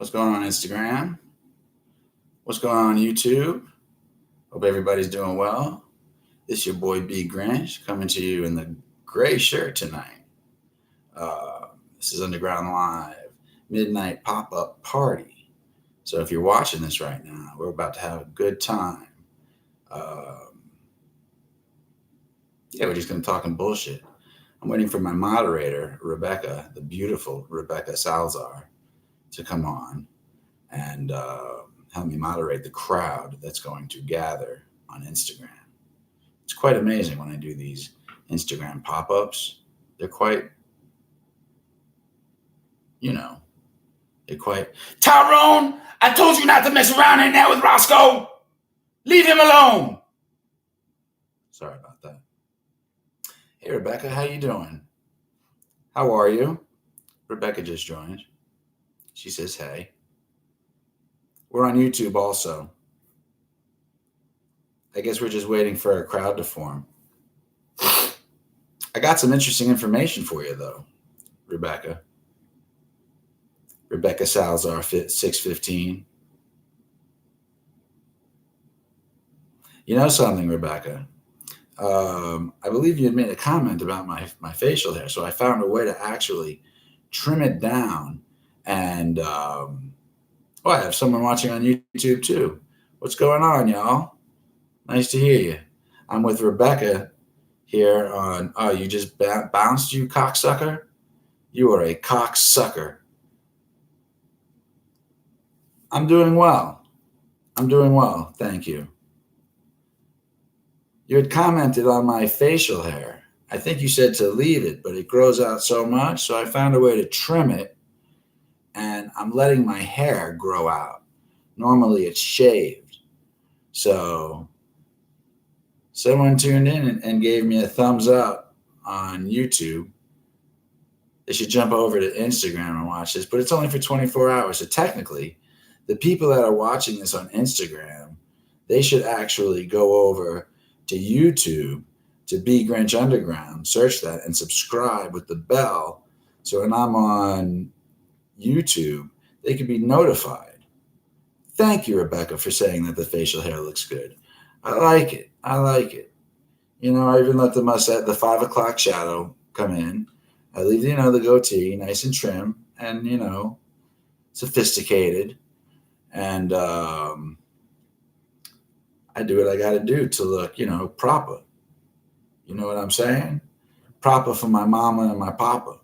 What's going on Instagram? What's going on YouTube? Hope everybody's doing well. This is your boy bGrynch coming to you in the gray shirt tonight. This is UnderGround Live, midnight pop-up party. So if you're watching this right now, we're about to have a good time. We're just going to talk bullshit. I'm waiting for my moderator, Rebecca, the beautiful Rebecca Salazar, to come on and help me moderate the crowd that's going to gather on Instagram. It's quite amazing when I do these Instagram pop-ups. They're quite, they're quite, Tyrone, I told you not to mess around in there with Roscoe. Leave him alone. Sorry about that. Hey, Rebecca, how you doing? How are you? Rebecca just joined. She says, hey. We're on YouTube also. I guess we're just waiting for a crowd to form. I got some interesting information for you, though, Rebecca. Rebecca Salazar, 615. You know something, Rebecca? I believe you had made a comment about my facial hair, so I found a way to actually trim it down. And I have someone watching on YouTube too. What's going on, y'all? Nice to hear you. I'm with Rebecca here on. Oh, you just bounced, you cocksucker? You are a cocksucker. I'm doing well. Thank you. You had commented on my facial hair. I think you said to leave it, but it grows out so much, so I found a way to trim it, and I'm letting my hair grow out. Normally it's shaved. So someone tuned in and gave me a thumbs up on YouTube. They should jump over to Instagram and watch this, but it's only for 24 hours. So technically, the people that are watching this on Instagram, they should actually go over to YouTube, to bGrynch UnderGround, search that and subscribe with the bell. So when I'm on YouTube, they can be notified. Thank you, Rebecca, for saying that the facial hair looks good. I like it. I even let the 5 o'clock shadow come in. I leave, the goatee nice and trim and, sophisticated. And I do what I got to do to look, proper. You know what I'm saying? Proper for my mama and my papa.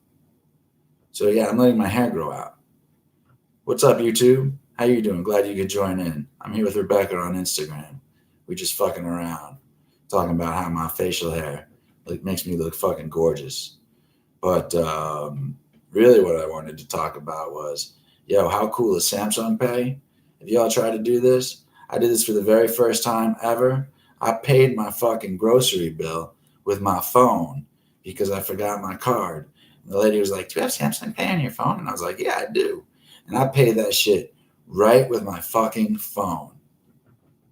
So yeah, I'm letting my hair grow out. What's up, YouTube? How you doing? Glad you could join in. I'm here with Rebecca on Instagram. We just fucking around, talking about how my facial hair makes me look fucking gorgeous. But really what I wanted to talk about was, how cool is Samsung Pay? If y'all try to do this, I did this for the very first time ever. I paid my fucking grocery bill with my phone because I forgot my card. And the lady was like, do you have Samsung Pay on your phone? And I was like, yeah, I do. And I paid that shit right with my fucking phone.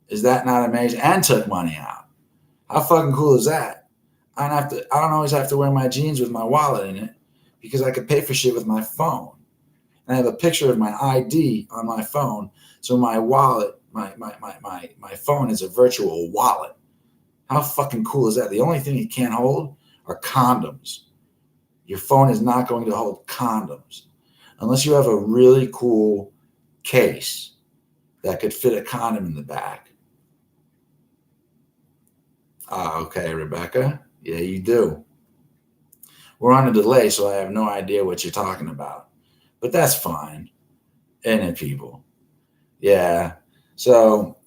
Is that not amazing? And took money out. How fucking cool is that? I don't always have to wear my jeans with my wallet in it because I could pay for shit with my phone. And I have a picture of my ID on my phone. So my wallet, my phone is a virtual wallet. How fucking cool is that? The only thing it can't hold are condoms. Your phone is not going to hold condoms unless you have a really cool case that could fit a condom in the back. Okay, Rebecca. Yeah, you do. We're on a delay, so I have no idea what you're talking about. But that's fine. Isn't it, people? Yeah. So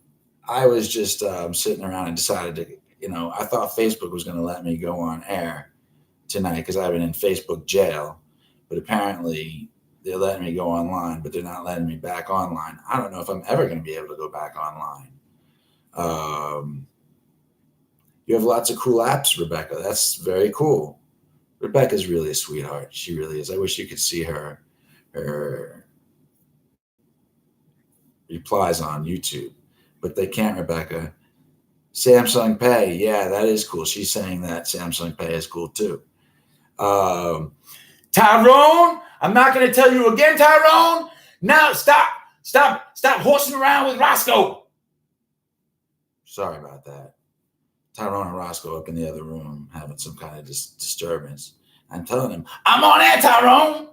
I was just sitting around and decided to, I thought Facebook was going to let me go on air tonight because I've been in Facebook jail. But apparently they're letting me go online, but they're not letting me back online. I don't know if I'm ever going to be able to go back online. You have lots of cool apps, Rebecca. That's very cool. Rebecca's really a sweetheart. She really is. I wish you could see her replies on YouTube, but they can't, Rebecca. Samsung Pay. Yeah, that is cool. She's saying that Samsung Pay is cool too. Tyrone, I'm not going to tell you again, Tyrone. Now stop horsing around with Roscoe. Sorry about that. Tyrone and Roscoe up in the other room having some kind of disturbance. I'm telling him, I'm on air, Tyrone.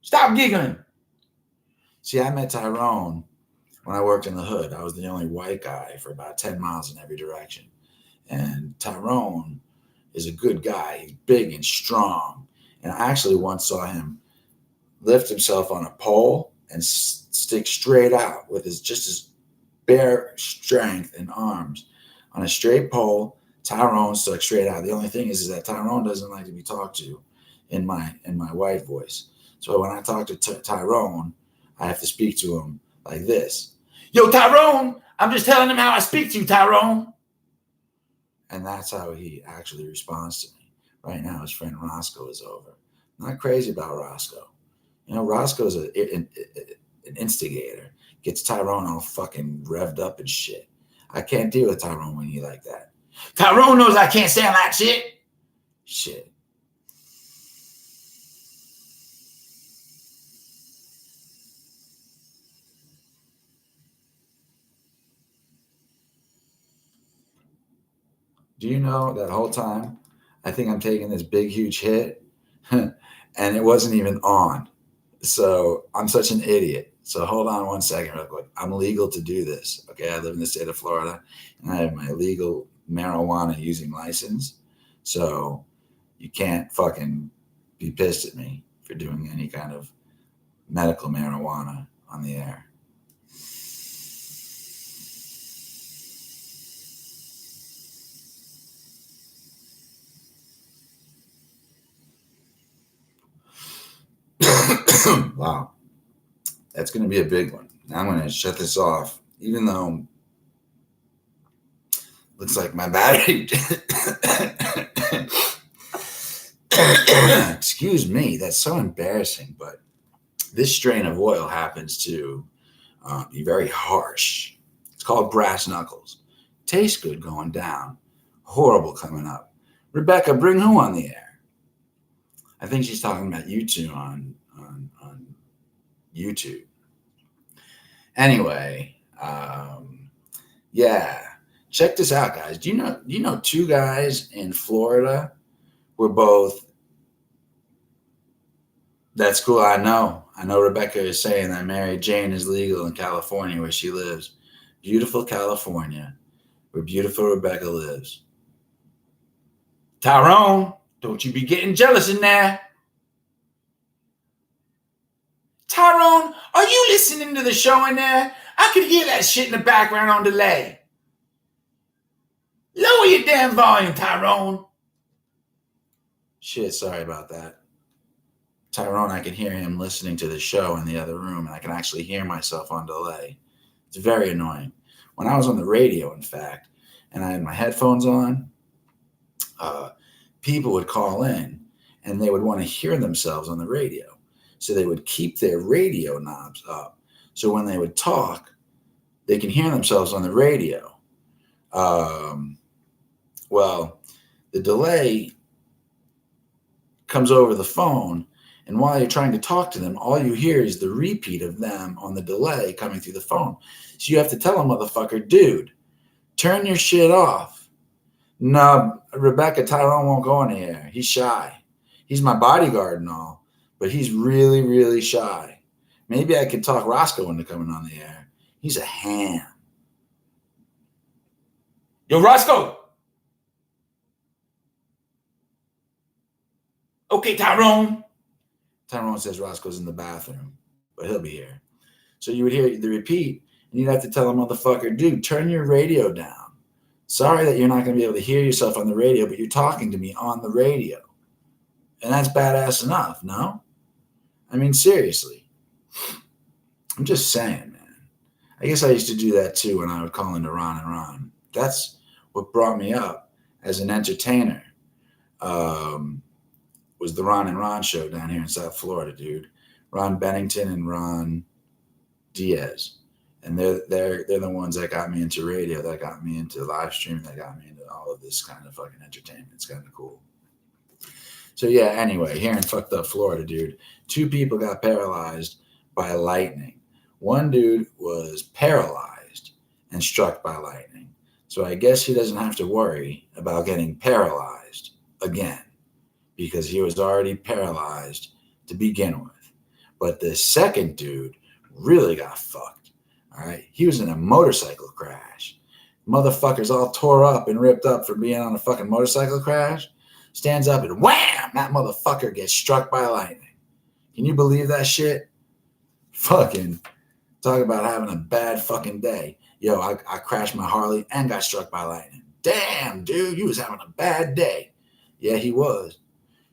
Stop giggling. See, I met Tyrone when I worked in the hood. I was the only white guy for about 10 miles in every direction. And Tyrone is a good guy. He's big and strong. And I actually once saw him lift himself on a pole and stick straight out with his bare strength and arms on a straight pole. Tyrone stuck straight out. The only thing is that Tyrone doesn't like to be talked to in my white voice. So when I talk to Tyrone, I have to speak to him like this. Yo, Tyrone, I'm just telling him how I speak to you, Tyrone. And that's how he actually responds to me. Right now, his friend Roscoe is over. I'm not crazy about Roscoe. You know, Roscoe's an instigator. Gets Tyrone all fucking revved up and shit. I can't deal with Tyrone when you like that. Tyrone knows I can't stand that shit. Shit. Do you know that whole time I think I'm taking this big, huge hit and it wasn't even on. So I'm such an idiot. So hold on one second real quick. I'm legal to do this. Okay. I live in the state of Florida and I have my legal marijuana using license. So you can't fucking be pissed at me for doing any kind of medical marijuana on the air. Wow. That's going to be a big one. Now I'm going to shut this off, even though looks like my battery. Excuse me. That's so embarrassing. But this strain of oil happens to be very harsh. It's called brass knuckles. Tastes good going down. Horrible coming up. Rebecca, bring who on the air? I think she's talking about you two on YouTube. Anyway, yeah, check this out, guys. Do you know two guys in Florida were both? That's cool. I know Rebecca is saying that Mary Jane is legal in California where she lives. Beautiful California, where beautiful Rebecca lives. Tyrone, don't you be getting jealous in there. Tyrone, are you listening to the show in there? I could hear that shit in the background on delay. Lower your damn volume, Tyrone. Shit, sorry about that. Tyrone, I can hear him listening to the show in the other room, and I can actually hear myself on delay. It's very annoying. When I was on the radio, in fact, and I had my headphones on, people would call in, and they would want to hear themselves on the radio. So they would keep their radio knobs up. So when they would talk, they can hear themselves on the radio. Well, the delay comes over the phone, and while you're trying to talk to them, all you hear is the repeat of them on the delay coming through the phone. So you have to tell a motherfucker, dude, turn your shit off. No, Rebecca, Tyrone won't go on the air. He's shy. He's my bodyguard and all. But he's really, really shy. Maybe I could talk Roscoe into coming on the air. He's a ham. Yo, Roscoe. Okay, Tyrone. Tyrone says Roscoe's in the bathroom, but he'll be here. So you would hear the repeat, and you'd have to tell a motherfucker, dude, turn your radio down. Sorry that you're not going to be able to hear yourself on the radio, but you're talking to me on the radio. And that's badass enough, no? I mean, seriously. I'm just saying, man. I guess I used to do that too when I would call into Ron and Ron. That's what brought me up as an entertainer. Was the Ron and Ron show down here in South Florida, dude. Ron Bennington and Ron Diaz. And they're the ones that got me into radio, that got me into live streaming, that got me into all of this kind of fucking entertainment. It's kind of cool. So yeah, anyway, here in fucked up Florida, dude, 2 people got paralyzed by lightning. One dude was paralyzed and struck by lightning. So I guess he doesn't have to worry about getting paralyzed again because he was already paralyzed to begin with. But the second dude really got fucked. All right. He was in a motorcycle crash. Motherfucker's all tore up and ripped up for being on a fucking motorcycle crash. Stands up and wham! That motherfucker gets struck by lightning. Can you believe that shit? Fucking talk about having a bad fucking day. Yo, I crashed my Harley and got struck by lightning. Damn, dude, you was having a bad day. Yeah, he was.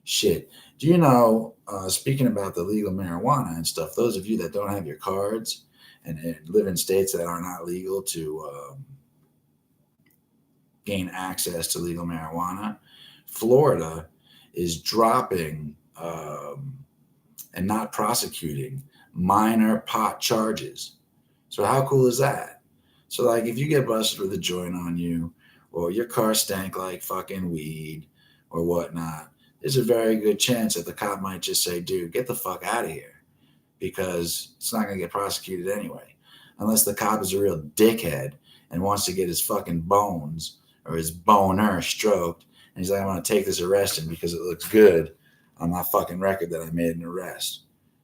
Shit. Do you know, speaking about the legal marijuana and stuff, those of you that don't have your cards and live in states that are not legal to gain access to legal marijuana, Florida is dropping and not prosecuting minor pot charges. So how cool is that? So like if you get busted with a joint on you or your car stank like fucking weed or whatnot, there's a very good chance that the cop might just say, dude, get the fuck out of here, because it's not going to get prosecuted anyway. Unless the cop is a real dickhead and wants to get his fucking bones or his boner stroked. And he's like, I want to take this arrest in because it looks good on my fucking record that I made an arrest.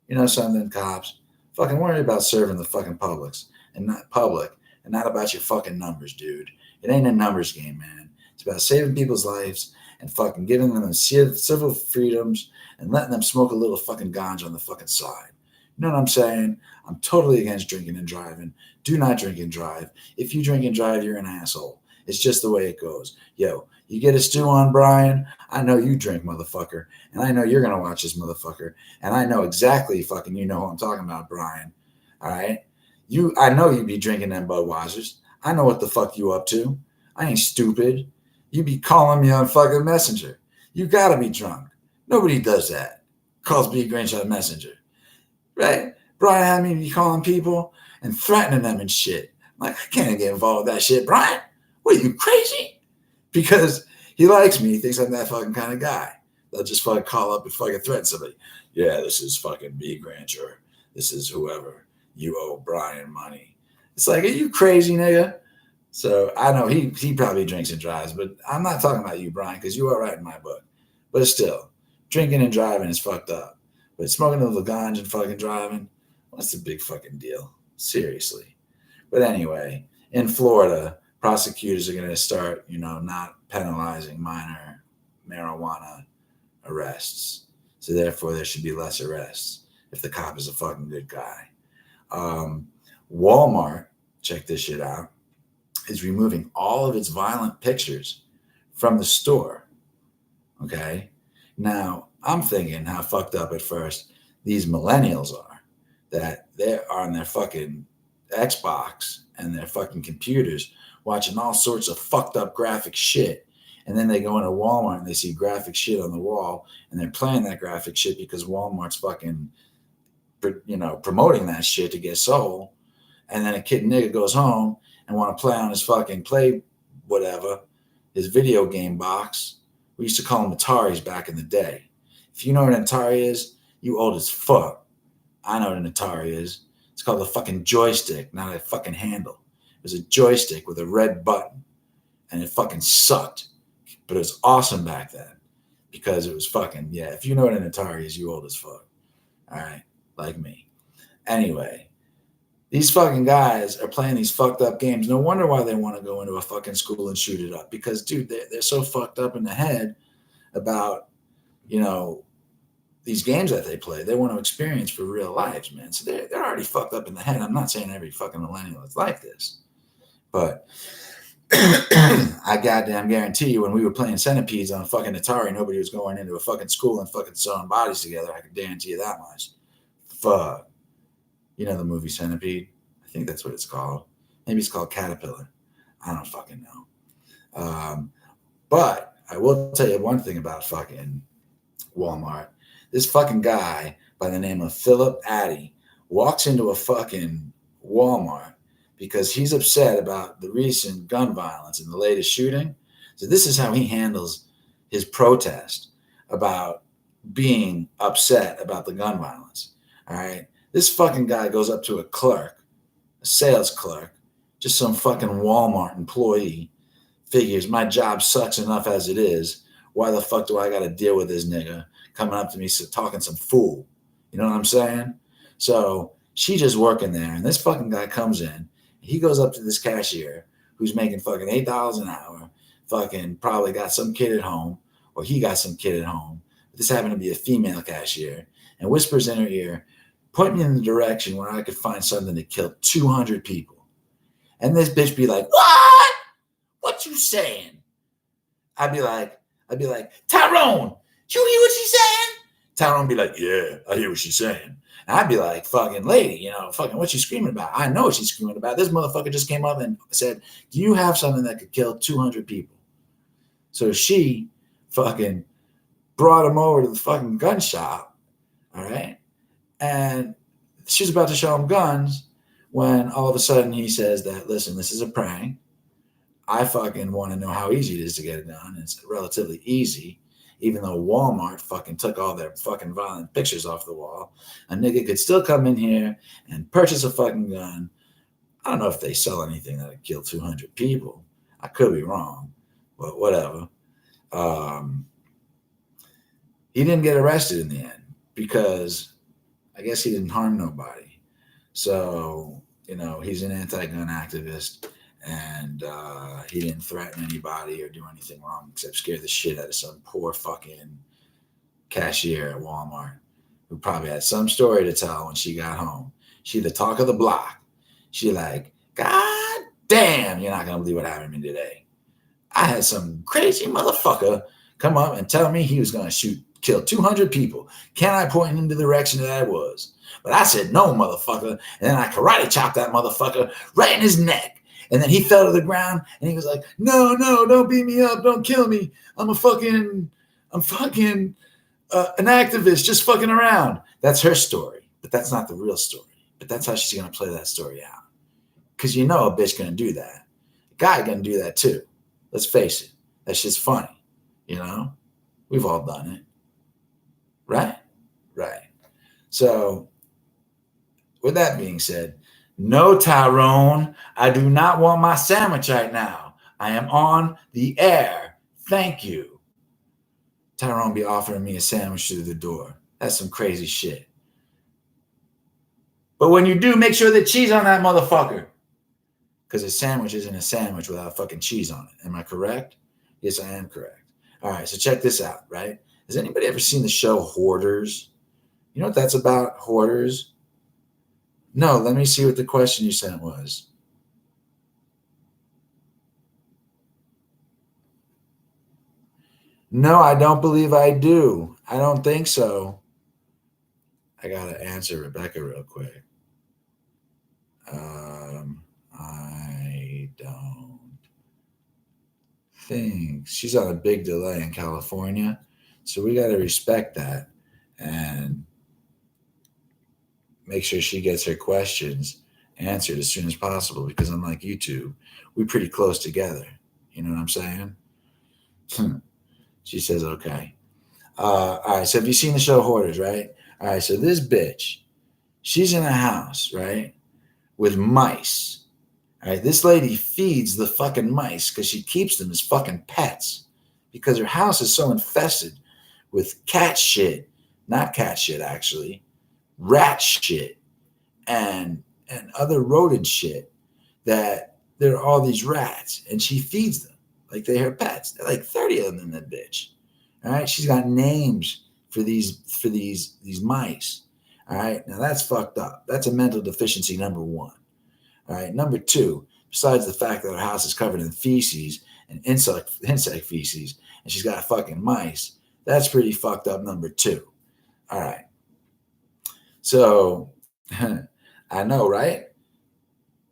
You know something, cops? Fucking worry about serving the fucking public and not about your fucking numbers, dude. It ain't a numbers game, man. It's about saving people's lives and fucking giving them civil freedoms and letting them smoke a little fucking ganja on the fucking side. You know what I'm saying? I'm totally against drinking and driving. Do not drink and drive. If you drink and drive, you're an asshole. It's just the way it goes. Yo, you get a stew on, Brian? I know you drink, motherfucker. And I know you're going to watch this motherfucker. And I know exactly fucking you know who I'm talking about, Brian. All right? I know you be drinking them Budweisers. I know what the fuck you up to. I ain't stupid. You be calling me on fucking Messenger. You got to be drunk. Nobody does that. Calls bGrynch on Messenger. Right? Brian had me be calling people and threatening them and shit. I'm like, I can't get involved with that shit, Brian. What, are you crazy? Because he likes me. He thinks I'm that fucking kind of guy. They'll just fucking call up and fucking threaten somebody. Yeah, this is fucking bGrynch or this is whoever. You owe Brian money. It's like, are you crazy, nigga? So I know he probably drinks and drives, but I'm not talking about you, Brian, because you are right in my book. But still, drinking and driving is fucked up. But smoking a little ganja and fucking driving, what's the big fucking deal? Seriously. But anyway, in Florida, prosecutors are going to start, not penalizing minor marijuana arrests. So therefore, there should be less arrests if the cop is a fucking good guy. Walmart, check this shit out, is removing all of its violent pictures from the store. Okay? Now, I'm thinking how fucked up at first these millennials are, that they are on their fucking Xbox and their fucking computers watching all sorts of fucked up graphic shit. And then they go into Walmart and they see graphic shit on the wall and they're playing that graphic shit because Walmart's fucking, promoting that shit to get sold. And then a kid nigga goes home and want to play on his fucking his video game box. We used to call them Ataris back in the day. If you know what an Atari is, you old as fuck. I know what an Atari is. It's called a fucking joystick, not a fucking handle. It was a joystick with a red button, and it fucking sucked. But it was awesome back then because it was fucking, yeah, if you know what an Atari is, you old as fuck. All right, like me. Anyway, these fucking guys are playing these fucked up games. No wonder why they want to go into a fucking school and shoot it up. Because, dude, they're so fucked up in the head about, these games that they play. They want to experience for real lives, man. So they're already fucked up in the head. I'm not saying every fucking millennial is like this. But I goddamn guarantee you when we were playing Centipedes on fucking Atari, nobody was going into a fucking school and fucking sewing bodies together. I can guarantee you that much. Fuck. You know the movie Centipede? I think that's what it's called. Maybe it's called Caterpillar. I don't fucking know. But I will tell you one thing about fucking Walmart. This fucking guy by the name of Philip Addy walks into a fucking Walmart because he's upset about the recent gun violence and the latest shooting. So this is how he handles his protest about being upset about the gun violence. All right. This fucking guy goes up to a clerk, a sales clerk, just some fucking Walmart employee, figures my job sucks enough as it is. Why the fuck do I got to deal with this nigga coming up to me talking some fool? You know what I'm saying? So she just working there, and this fucking guy comes in. He goes up to this cashier who's making fucking $8 an hour, fucking probably got some kid at home, or he got some kid at home. This happened to be a female cashier, and whispers in her ear, point me in the direction where I could find something that killed 200 people. And this bitch be like, what? What you saying? I'd be like, Tyrone, you hear what she's saying? Tyrone be like, yeah, I hear what she's saying. And I'd be like, fucking lady, fucking what you screaming about? I know what she's screaming about. This motherfucker just came up and said, do you have something that could kill 200 people? So she fucking brought him over to the fucking gun shop, all right? And she's about to show him guns when all of a sudden he says that, listen, this is a prank. I fucking want to know how easy it is to get it done. It's relatively easy, even though Walmart fucking took all their fucking violent pictures off the wall. A nigga could still come in here and purchase a fucking gun. I don't know if they sell anything that would kill 200 people. I could be wrong, but whatever. He didn't get arrested in the end because I guess he didn't harm nobody. So, he's an anti-gun activist, and he didn't threaten anybody or do anything wrong except scare the shit out of some poor fucking cashier at Walmart who probably had some story to tell when she got home. She the talk of the block. She like, God damn, you're not going to believe what happened to me today. I had some crazy motherfucker come up and tell me he was going to kill 200 people. Can I point in the direction that I was? But I said, no, motherfucker. And then I karate chopped that motherfucker right in his neck. And then he fell to the ground and he was like, no, don't beat me up. Don't kill me. I'm an activist just fucking around. That's her story, but that's not the real story. But that's how she's going to play that story out. Because a bitch going to do that. A guy going to do that too. Let's face it. That shit's funny. We've all done it. Right? Right. So with that being said, no, Tyrone, I do not want my sandwich right now. I am on the air. Thank you. Tyrone be offering me a sandwich through the door. That's some crazy shit. But when you do, make sure there's cheese on that motherfucker. Because a sandwich isn't a sandwich without fucking cheese on it. Am I correct? Yes, I am correct. All right, so check this out, right? Has anybody ever seen the show Hoarders? You know what that's about, Hoarders? No, let me see what the question you sent was. No, I don't believe I do. I don't think so. I got to answer Rebecca real quick. I don't think. She's on a big delay in California, so we got to respect that and make sure she gets her questions answered as soon as possible, because unlike YouTube, we're pretty close together. You know what I'm saying? She says, okay. All right, so have you seen the show Hoarders, right? All right, so this bitch, she's in a house, right, with mice. All right, this lady feeds the fucking mice because she keeps them as fucking pets because her house is so infested with cat shit, not cat shit actually, rat shit and other rodent shit, that there are all these rats, and she feeds them like they're her pets. There are like 30 of them in that bitch. All right, she's got names for these mice. All right, now that's fucked up. That's a mental deficiency, number one. All right, number two, besides the fact that her house is covered in feces and insect feces, and she's got fucking mice, that's pretty fucked up, number two. All right. So, I know, right?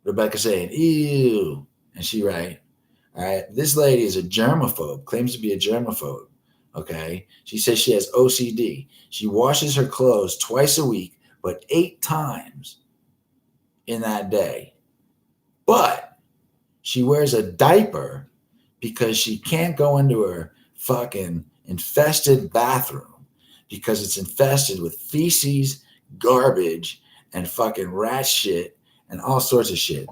Rebecca saying, ew. And she right. All right. This lady is a germaphobe, claims to be a germaphobe. Okay. She says she has OCD. She washes her clothes twice a week, but 8 times in that day. But she wears a diaper because she can't go into her fucking infested bathroom because it's infested with feces, garbage, and fucking rat shit and all sorts of shit.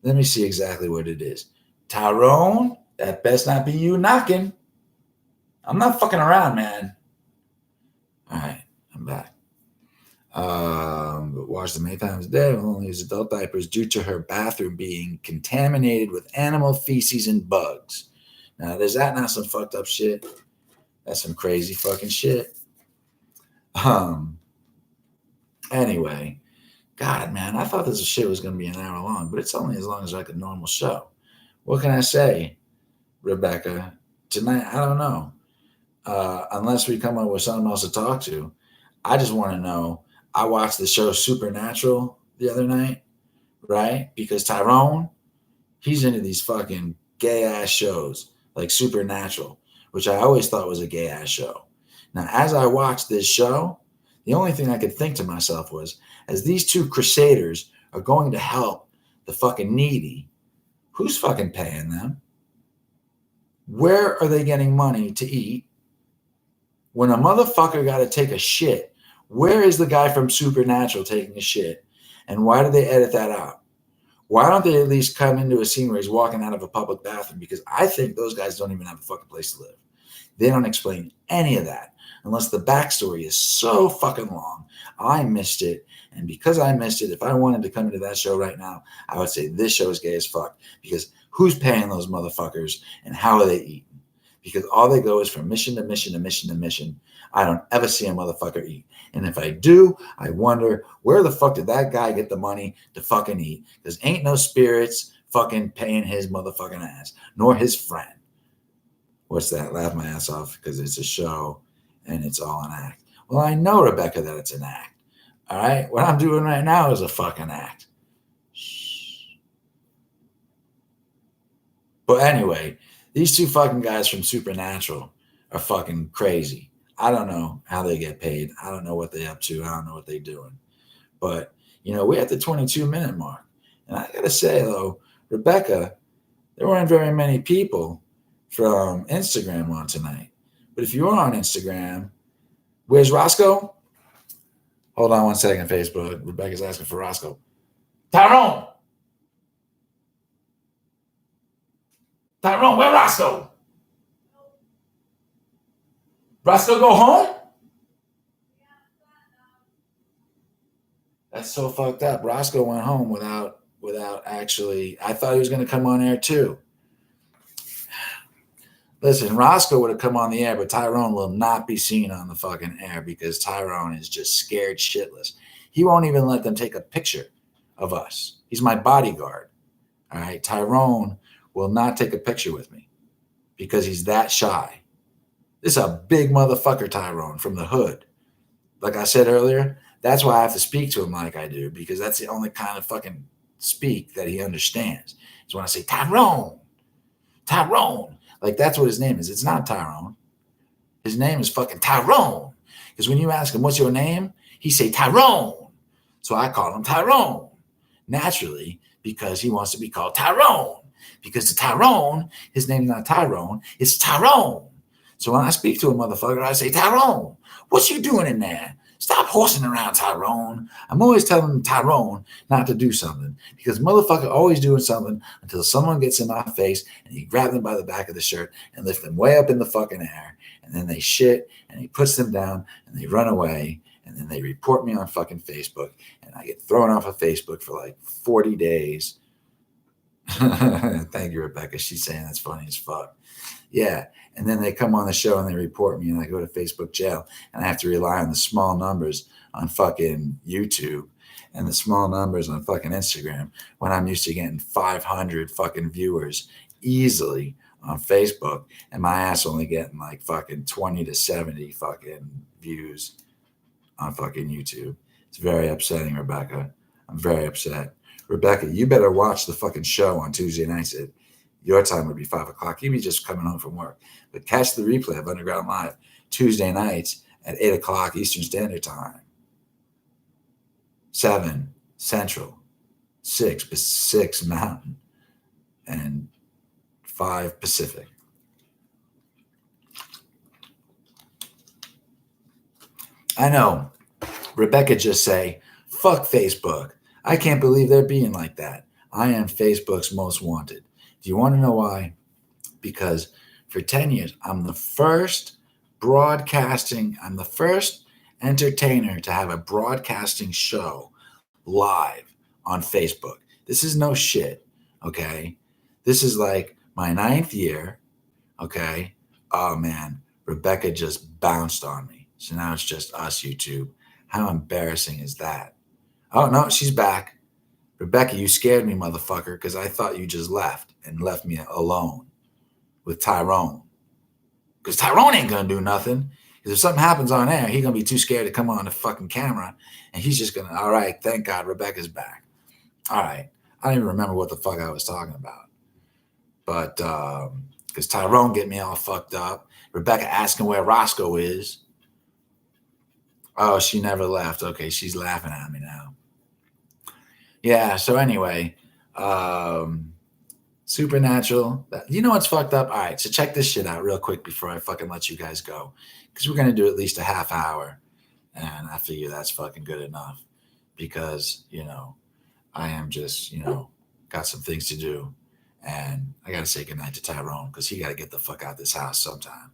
Let me see exactly what it is. Tyrone, that best not be you knocking. I'm not fucking around, man. All right, I'm back. Washed them 8 times a day with only his adult diapers due to her bathroom being contaminated with animal feces and bugs. Now, is that not some fucked up shit? That's some crazy fucking shit. Anyway, God, man, I thought this shit was going to be an hour long, but it's only as long as like a normal show. What can I say, Rebecca? Tonight, I don't know. Unless we come up with something else to talk to. I just want to know. I watched the show Supernatural the other night, right? Because Tyrone, he's into these fucking gay ass shows like Supernatural, which I always thought was a gay ass show. Now, as I watched this show, the only thing I could think to myself was, as these two crusaders are going to help the fucking needy, who's fucking paying them? Where are they getting money to eat? When a motherfucker got to take a shit, where is the guy from Supernatural taking a shit? And why do they edit that out? Why don't they at least come into a scene where he's walking out of a public bathroom? Because I think those guys don't even have a fucking place to live. They don't explain any of that unless the backstory is so fucking long. I missed it. And because I missed it, if I wanted to come into that show right now, I would say this show is gay as fuck. Because who's paying those motherfuckers and how are they eating? Because all they go is from mission to mission to mission to mission. I don't ever see a motherfucker eat. And if I do, I wonder where the fuck did that guy get the money to fucking eat? Because ain't no spirits fucking paying his motherfucking ass, nor his friend. What's that? Laugh my ass off because it's a show and it's all an act. Well, I know, Rebecca, that it's an act. All right? What I'm doing right now is a fucking act. Shh. But anyway, these two fucking guys from Supernatural are fucking crazy. I don't know how they get paid. I don't know what they're up to. I don't know what they're doing. But, we're at the 22-minute mark. And I got to say, though, Rebecca, there weren't very many people from Instagram on tonight. But if you are on Instagram, where's Roscoe? Hold on one second, Facebook. Rebecca's asking for Roscoe. Tyrone! Tyrone, where Roscoe? Roscoe go home? That's so fucked up. Roscoe went home without actually. I thought he was going to come on air too. Listen, Roscoe would have come on the air, but Tyrone will not be seen on the fucking air because Tyrone is just scared shitless. He won't even let them take a picture of us. He's my bodyguard. All right. Tyrone will not take a picture with me because he's that shy. This is a big motherfucker, Tyrone, from the hood. Like I said earlier, that's why I have to speak to him like I do, because that's the only kind of fucking speak that he understands. Is when I say, Tyrone. Like, that's what his name is. It's not Tyrone. His name is fucking Tyrone. Because when you ask him, what's your name? He say, Tyrone. So I call him Tyrone. Naturally, because he wants to be called Tyrone. Because the Tyrone, his name's not Tyrone, it's Tyrone. So when I speak to a motherfucker, I say, Tyrone, what you doing in there? Stop horsing around, Tyrone. I'm always telling Tyrone not to do something because motherfucker always doing something until someone gets in my face and he grabs them by the back of the shirt and lifts them way up in the fucking air. And then they shit and he puts them down and they run away. And then they report me on fucking Facebook and I get thrown off of Facebook for like 40 days. Thank you, Rebecca. She's saying that's funny as fuck. Yeah. And then they come on the show and they report me and I go to Facebook jail and I have to rely on the small numbers on fucking YouTube and the small numbers on fucking Instagram when I'm used to getting 500 fucking viewers easily on Facebook and my ass only getting like fucking 20 to 70 fucking views on fucking YouTube. It's very upsetting, Rebecca. I'm very upset. Rebecca, you better watch the fucking show on Tuesday nights. Your time would be 5 o'clock. You'd be just coming home from work. But catch the replay of Underground Live Tuesday nights at 8 o'clock Eastern Standard Time. 7 Central, 6 Mountain, and 5 Pacific. I know. Rebecca just say, Fuck Facebook. I can't believe they're being like that. I am Facebook's most wanted. Do you want to know why? Because for 10 years, I'm the first entertainer to have a broadcasting show live on Facebook. This is no shit, okay? This is like my 9th year, okay? Oh man, Rebecca just bounced on me. So now it's just us, YouTube. How embarrassing is that? Oh no, she's back. Rebecca, you scared me, motherfucker, because I thought you just left me alone with Tyrone. Because Tyrone ain't gonna do nothing. Because if something happens on air, he's gonna be too scared to come on the fucking camera, and he's just gonna. All right, thank God Rebecca's back. All right, I don't even remember what the fuck I was talking about, but because Tyrone get me all fucked up. Rebecca asking where Roscoe is. Oh, she never left. Okay, she's laughing at me now. Yeah. So anyway, Supernatural. You know what's fucked up? All right, so check this shit out real quick before I fucking let you guys go, because we're gonna do at least a half hour, and I figure that's fucking good enough, because I am just got some things to do, and I gotta say goodnight to Tyrone because he gotta get the fuck out of this house sometime.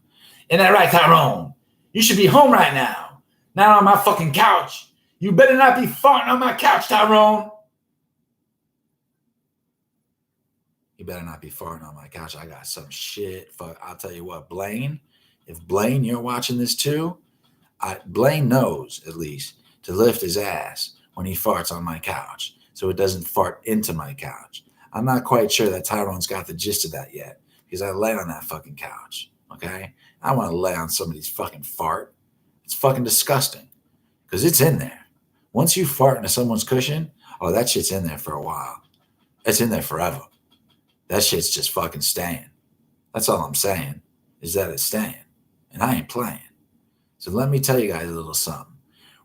Isn't that right, Tyrone? You should be home right now, not on my fucking couch. You better not be farting on my couch, Tyrone. You better not be farting on my couch. I got some shit. Fuck, I'll tell you what, Blaine. If Blaine, you're watching this too, Blaine knows at least to lift his ass when he farts on my couch, so it doesn't fart into my couch. I'm not quite sure that Tyrone's got the gist of that yet, because I lay on that fucking couch. Okay, I want to lay on somebody's fucking fart. It's fucking disgusting, because it's in there. Once you fart into someone's cushion, oh, that shit's in there for a while. It's in there forever. That shit's just fucking staying. That's all I'm saying, is that it's staying. And I ain't playing. So let me tell you guys a little something.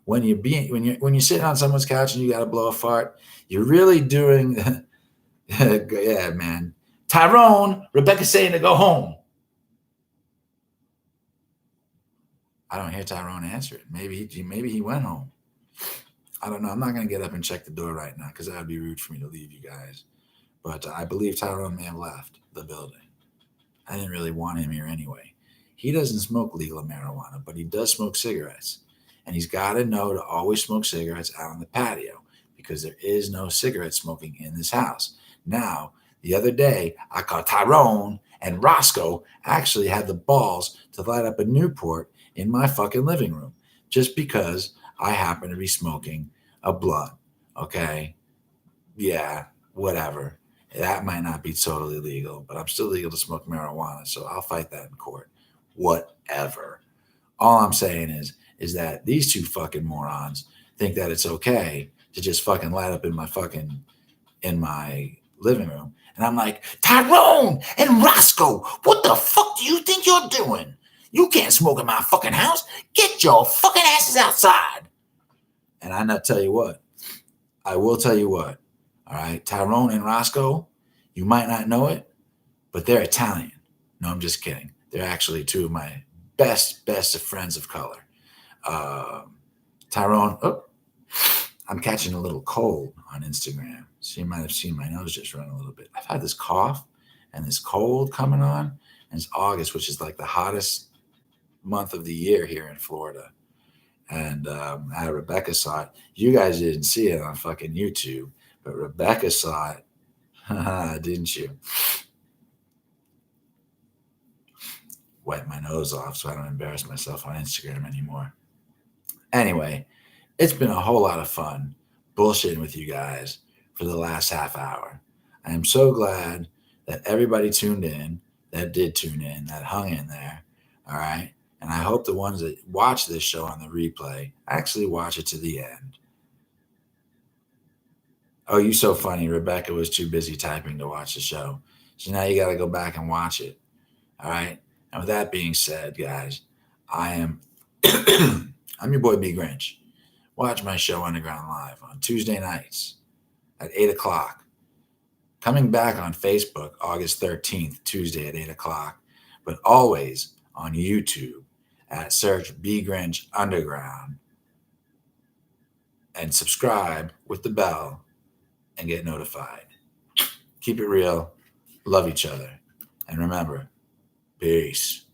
When you're sitting on someone's couch and you gotta blow a fart, you're really doing yeah, man. Tyrone, Rebecca's saying to go home. I don't hear Tyrone answer it. Maybe he went home. I don't know. I'm not gonna get up and check the door right now because that would be rude for me to leave you guys. But I believe Tyrone may have left the building. I didn't really want him here anyway. He doesn't smoke legal marijuana, but he does smoke cigarettes. And he's got to know to always smoke cigarettes out on the patio, because there is no cigarette smoking in this house. Now, the other day, I caught Tyrone and Roscoe actually had the balls to light up a Newport in my fucking living room just because I happen to be smoking a blunt. Okay? Yeah, whatever. That might not be totally legal, but I'm still legal to smoke marijuana, so I'll fight that in court. Whatever. All I'm saying is that these two fucking morons think that it's okay to just fucking light up in my living room. And I'm like, Tyrone and Roscoe, what the fuck do you think you're doing? You can't smoke in my fucking house. Get your fucking asses outside. And I will tell you what. All right, Tyrone and Roscoe, you might not know it, but they're Italian. No, I'm just kidding. They're actually two of my best of friends of color. Tyrone, I'm catching a little cold on Instagram. So you might have seen my nose just run a little bit. I've had this cough and this cold coming on, and it's August, which is like the hottest month of the year here in Florida. And Rebecca saw it. You guys didn't see it on fucking YouTube, but Rebecca saw it, didn't you? Wipe my nose off so I don't embarrass myself on Instagram anymore. Anyway, it's been a whole lot of fun bullshitting with you guys for the last half hour. I am so glad that everybody tuned in, that did tune in, that hung in there. All right. And I hope the ones that watch this show on the replay actually watch it to the end. Oh, you so funny. Rebecca was too busy typing to watch the show. So now you got to go back and watch it. All right. And with that being said, guys, I'm your boy bGrynch. Watch my show UnderGround Live on Tuesday nights at 8 o'clock. Coming back on Facebook August 13th, Tuesday at 8 o'clock. But always on YouTube at search bGrynch UnderGround. and subscribe with the bell and get notified. Keep it real. Love each other. And remember, peace.